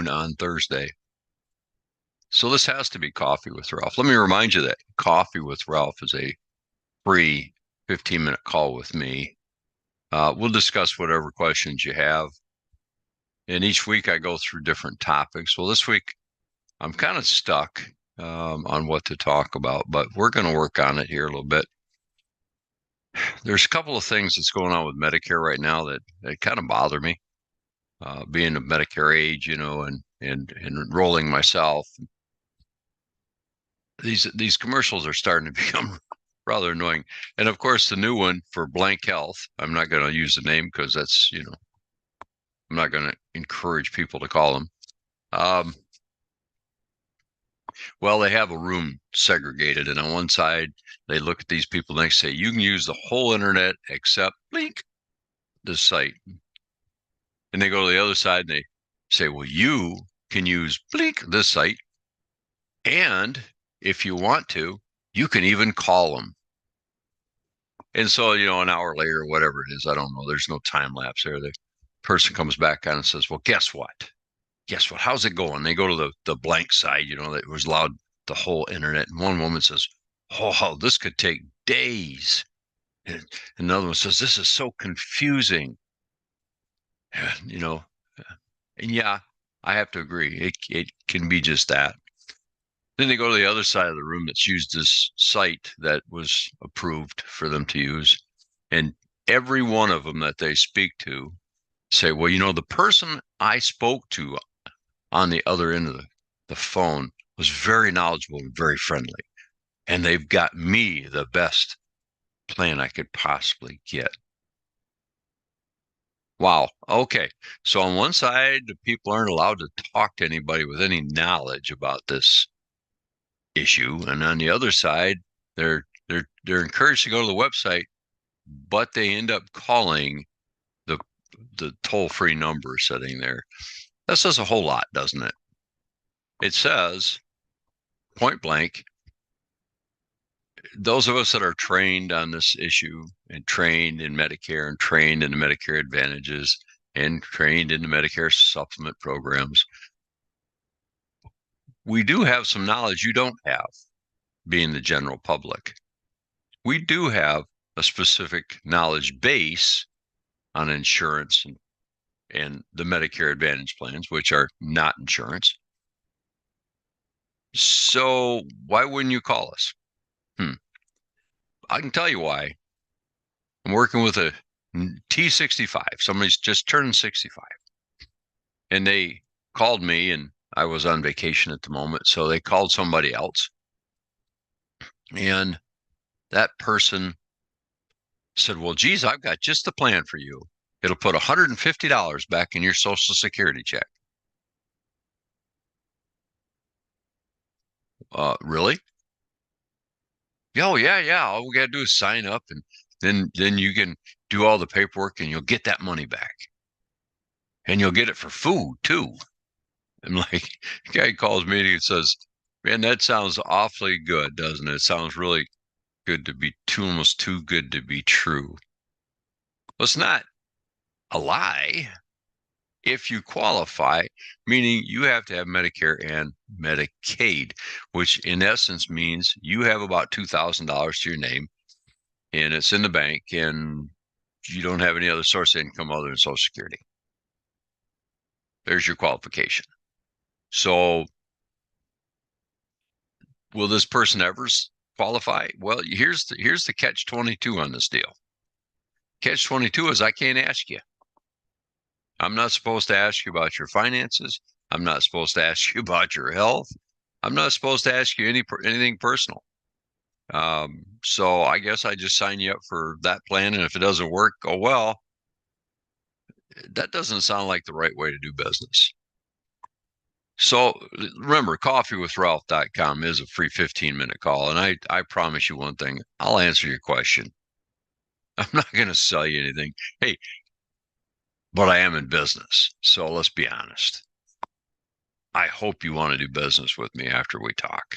noon on Thursday. So this has to be Coffee with Ralph. Let me remind you that Coffee with Ralph is a free 15-minute call with me. We'll discuss whatever questions you have. And each week I go through different topics. Well, this week I'm kind of stuck on what to talk about, but we're going to work on it here a little bit. There's a couple of things that's going on with Medicare right now that kind of bother me. Being of Medicare age, and enrolling myself. These commercials are starting to become rather annoying. And of course, the new one for Blank Health, I'm not going to use the name because that's, I'm not going to encourage people to call them. Well, they have a room segregated, and on one side, they look at these people and they say, you can use the whole internet except blink this site. And they go to the other side and they say, well, you can use blink this site. And if you want to, you can even call them. And so, an hour later, or whatever it is, I don't know. There's no time lapse there. The person comes back on and says, well, guess what? Guess what? How's it going? They go to the blank side, that was allowed the whole internet. And one woman says, oh, this could take days. And another one says, this is so confusing. And yeah, I have to agree. It can be just that. Then they go to the other side of the room that's used this site that was approved for them to use. And every one of them that they speak to say, well, the person I spoke to on the other end of the phone was very knowledgeable and very friendly. And they've got me the best plan I could possibly get. Wow. Okay. So on one side, the people aren't allowed to talk to anybody with any knowledge about this issue, and on the other side, they're encouraged to go to the website, but they end up calling the toll-free number sitting there. That says a whole lot, doesn't it? It says point blank, those of us that are trained on this issue and trained in Medicare and trained in the Medicare Advantages and trained in the Medicare supplement programs, we do have some knowledge you don't have, being the general public. We do have a specific knowledge base on insurance and the Medicare Advantage plans, which are not insurance. So why wouldn't you call us? I can tell you why. I'm working with a T65. Somebody's just turned 65. And they called me, and I was on vacation at the moment. So they called somebody else. And that person said, well, geez, I've got just the plan for you. It'll put $150 back in your Social Security check. Really? Oh, yeah. All we got to do is sign up, and then you can do all the paperwork and you'll get that money back. And you'll get it for food too. And like, the guy calls me and says, man, that sounds awfully good, doesn't it? It sounds really good to be almost too good to be true. Well, it's not a lie if you qualify, meaning you have to have Medicare and Medicaid, which in essence means you have about $2,000 to your name and it's in the bank and you don't have any other source of income other than Social Security. There's your qualification. So will this person ever qualify? Well, here's the catch-22 on this deal. Catch-22 is I can't ask you. I'm not supposed to ask you about your finances. I'm not supposed to ask you about your health. I'm not supposed to ask you anything personal. So I guess I just sign you up for that plan. And if it doesn't work, oh, well, that doesn't sound like the right way to do business. So remember, coffeewithralph.com is a free 15-minute call. And I promise you one thing, I'll answer your question. I'm not going to sell you anything. Hey, but I am in business. So let's be honest. I hope you want to do business with me after we talk,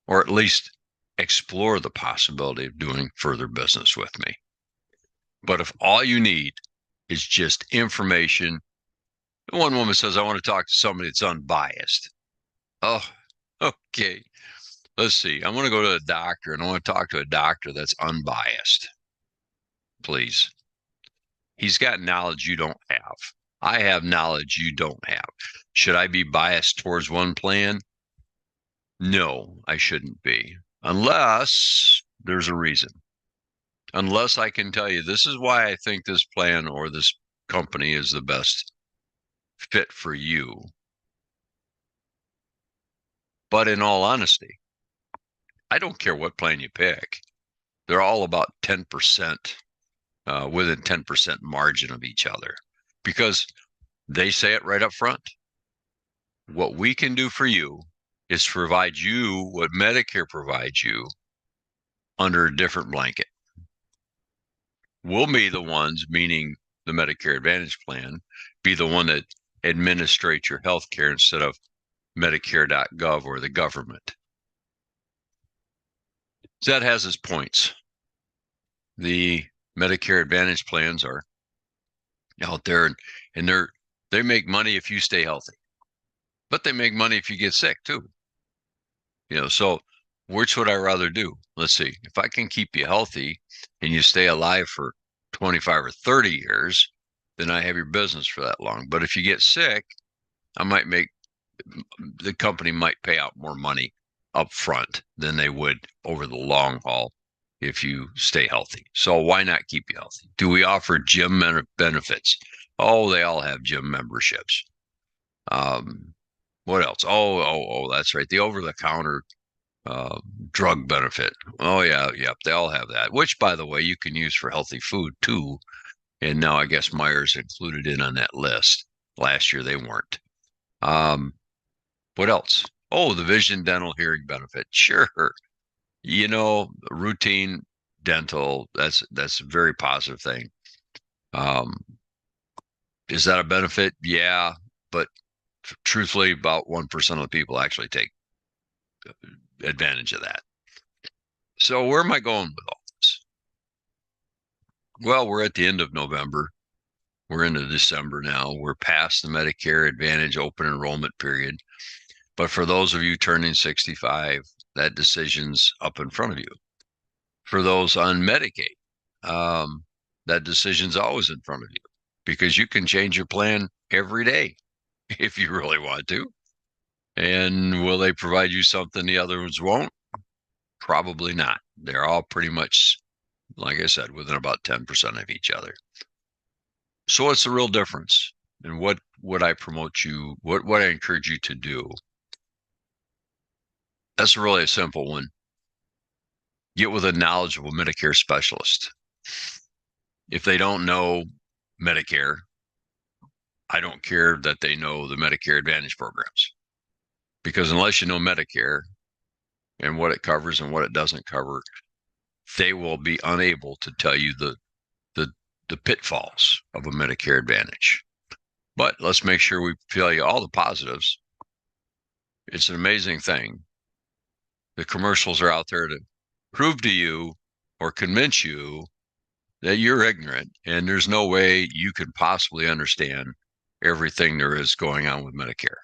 or at least explore the possibility of doing further business with me. But if all you need is just information One woman says, I want to talk to somebody that's unbiased. Oh, okay. Let's see. I want to go to a doctor and I want to talk to a doctor that's unbiased. Please. He's got knowledge you don't have. I have knowledge you don't have. Should I be biased towards one plan? No, I shouldn't be. Unless there's a reason. Unless I can tell you, this is why I think this plan or this company is the best fit for you. But in all honesty, I don't care what plan you pick. They're all about 10%, within 10% margin of each other, because they say it right up front. What we can do for you is provide you what Medicare provides you under a different blanket. We'll be the ones, meaning the Medicare Advantage plan, be the one that administrates your health care instead of Medicare.gov or the government. So that has its points. The Medicare Advantage plans are out there and they make money if you stay healthy, but they make money if you get sick too. So which would I rather do? Let's see. If I can keep you healthy and you stay alive for 25 or 30 years, then I have your business for that long. But if you get sick, the company might pay out more money up front than they would over the long haul if you stay healthy. So why not keep you healthy? Do we offer gym benefits? Oh, they all have gym memberships. What else? Oh, that's right. The over-the-counter drug benefit. Oh, yeah. They all have that, which, by the way, you can use for healthy food too. And now I guess Myers included in on that list. Last year they weren't. What else? Oh, the vision, dental, hearing benefit. Sure. Routine dental, that's a very positive thing. Is that a benefit? Yeah, but truthfully, about 1% of the people actually take advantage of that. So where am I going with all this? Well, we're at the end of November. We're into December now. We're past the Medicare Advantage open enrollment period. But for those of you turning 65, that decision's up in front of you. For those on Medicaid, that decision's always in front of you because you can change your plan every day if you really want to. And will they provide you something the other ones won't? Probably not. They're all pretty much, like I said, within about 10% of each other. So what's the real difference? And what would I promote you? What I encourage you to do? That's really a simple one. Get with a knowledgeable Medicare specialist. If they don't know Medicare, I don't care that they know the Medicare Advantage programs. Because unless you know Medicare and what it covers and what it doesn't cover, they will be unable to tell you the pitfalls of a Medicare Advantage. But let's make sure we tell you all the positives. It's an amazing thing. The commercials are out there to prove to you or convince you that you're ignorant and there's no way you can possibly understand everything there is going on with Medicare.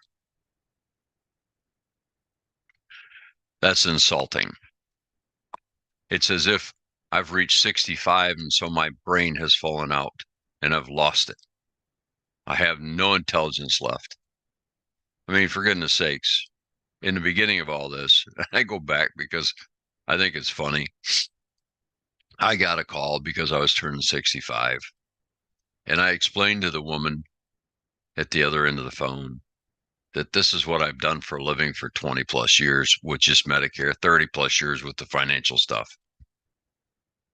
That's insulting. It's as if I've reached 65 and so my brain has fallen out and I've lost it. I have no intelligence left. I mean, for goodness sakes, in the beginning of all this, I go back because I think it's funny. I got a call because I was turning 65. And I explained to the woman at the other end of the phone that this is what I've done for a living for 20 plus years with just Medicare, 30 plus years with the financial stuff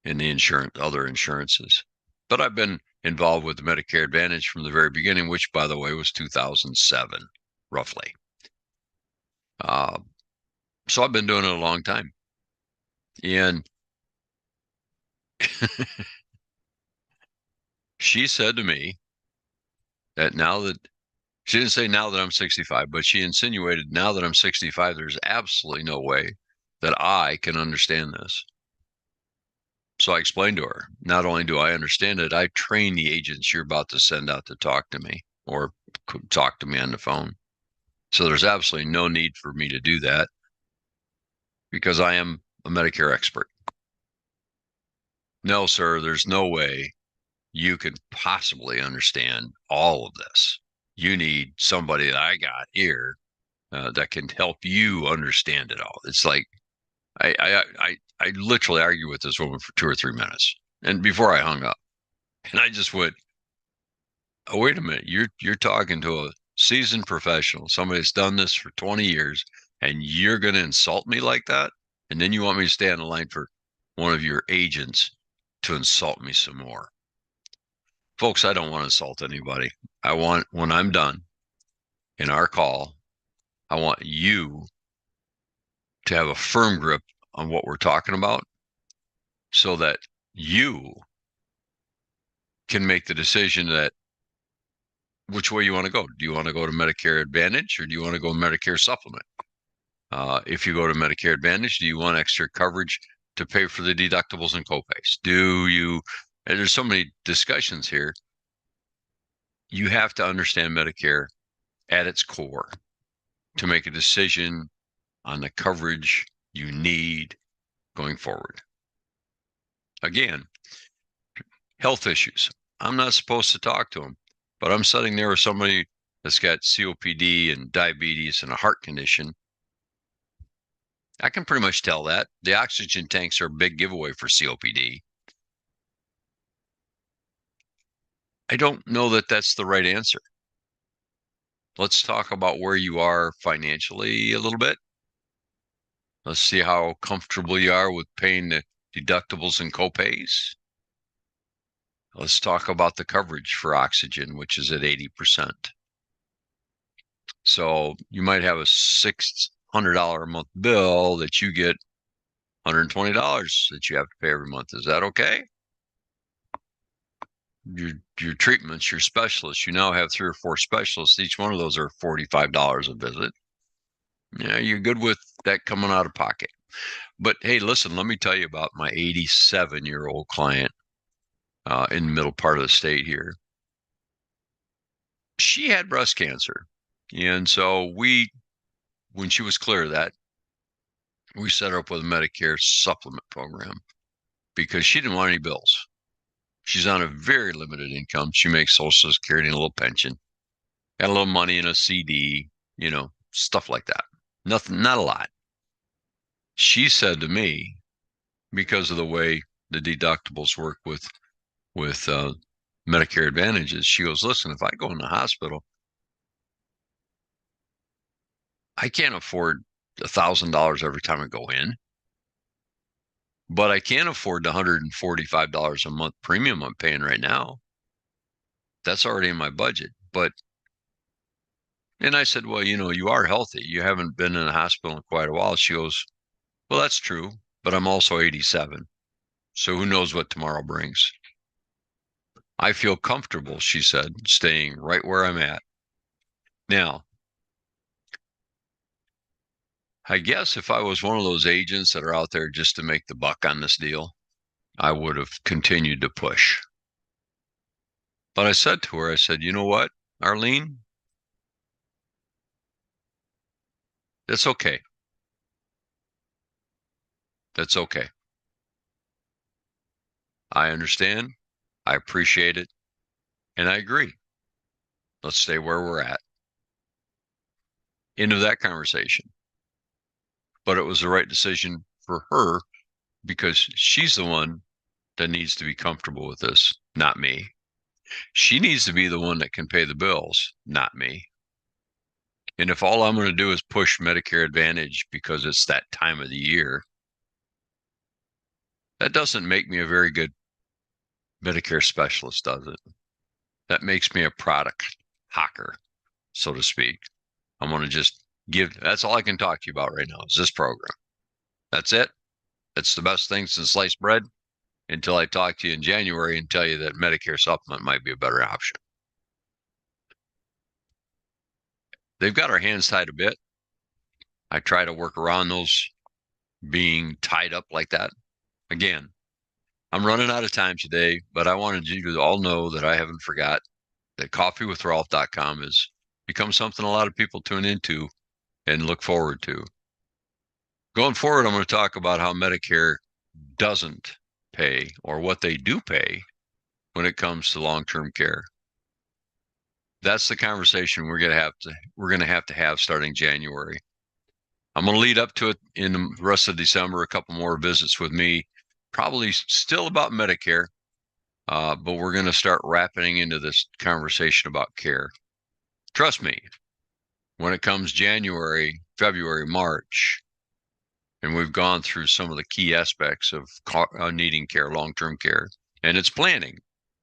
and the other insurances. But I've been involved with the Medicare Advantage from the very beginning, which, by the way, was 2007, roughly. So I've been doing it a long time. And she said to me that she didn't say now that I'm 65, but she insinuated now that I'm 65, there's absolutely no way that I can understand this. So I explained to her, not only do I understand it, I train the agents you're about to send out to talk to me. or talk to me on the phone. So there's absolutely no need for me to do that because I am a Medicare expert. No, sir, there's no way you can possibly understand all of this. You need somebody that I got here that can help you understand it all. It's like I literally argued with this woman for 2 or 3 minutes, and before I hung up, and I just went, "Oh, wait a minute! You're talking to a seasoned professional, somebody that's done this for 20 years, and you're going to insult me like that, and then you want me to stay on the line for one of your agents to insult me some more." Folks, I don't want to insult anybody. I want, when I'm done in our call, I want you to have a firm grip on what we're talking about so that you can make the decision that which way you want to go. Do you want to go to Medicare Advantage or do you want to go Medicare Supplement? If you go to Medicare Advantage, do you want extra coverage to pay for the deductibles and copays? Do you, and there's so many discussions here. You have to understand Medicare at its core to make a decision on the coverage you need going forward. Again, health issues. I'm not supposed to talk to them, but I'm sitting there with somebody that's got COPD and diabetes and a heart condition. I can pretty much tell that. The oxygen tanks are a big giveaway for COPD. I don't know that that's the right answer. Let's talk about where you are financially a little bit. Let's see how comfortable you are with paying the deductibles and copays. Let's talk about the coverage for oxygen, which is at 80%. So you might have a $600 a month bill that you get $120 that you have to pay every month. Is that okay? Your treatments, your specialists, you now have 3 or 4 specialists. Each one of those are $45 a visit. Yeah, you're good with that coming out of pocket. But hey, listen, let me tell you about my 87-year-old client in the middle part of the state here. She had breast cancer. And so when she was clear of that, we set her up with a Medicare supplement program because she didn't want any bills. She's on a very limited income. She makes Social Security and a little pension, got a little money in a CD, stuff like that. Nothing, not a lot. She said to me, because of the way the deductibles work with Medicare Advantages, she goes, "Listen, if I go in the hospital, I can't afford $1,000 every time I go in, but I can afford the $145 a month premium I'm paying right now. That's already in my budget." And I said, "Well, you are healthy. You haven't been in the hospital in quite a while." She goes, "Well, that's true, but I'm also 87. So who knows what tomorrow brings." I feel comfortable, she said, staying right where I'm at. Now, I guess if I was one of those agents that are out there just to make the buck on this deal, I would have continued to push. But I said to her, I said, "You know what, Arlene? That's okay. That's okay. I understand. I appreciate it. And I agree. Let's stay where we're at." Into that conversation. But it was the right decision for her because she's the one that needs to be comfortable with this, not me. She needs to be the one that can pay the bills, not me. And if all I'm going to do is push Medicare Advantage because it's that time of the year, that doesn't make me a very good Medicare specialist, does it? That makes me a product hawker, so to speak. I'm going to just that's all I can talk to you about right now is this program. That's it. That's the best thing since sliced bread until I talk to you in January and tell you that Medicare supplement might be a better option. They've got our hands tied a bit. I try to work around those being tied up like that. Again, I'm running out of time today, but I wanted you to all know that I haven't forgot. that coffeewithralph.com has become something a lot of people tune into and look forward to. Going forward, I'm going to talk about how Medicare doesn't pay, or what they do pay when it comes to long-term care. That's the conversation we're going to have starting January. I'm going to lead up to it in the rest of December, a couple more visits with me, probably still about Medicare, but we're going to start wrapping into this conversation about care. Trust me, when it comes January, February, March, and we've gone through some of the key aspects of needing care, long-term care, and it's planning,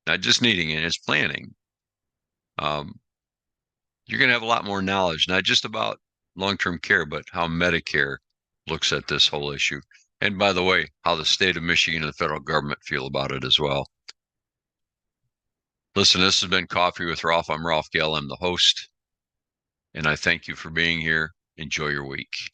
not just needing it, it's planning. You're going to have a lot more knowledge, not just about long-term care, but how Medicare looks at this whole issue. And by the way, how the state of Michigan and the federal government feel about it as well. Listen, this has been Coffee with Ralph. I'm Ralph Gale. I'm the host, and I thank you for being here. Enjoy your week.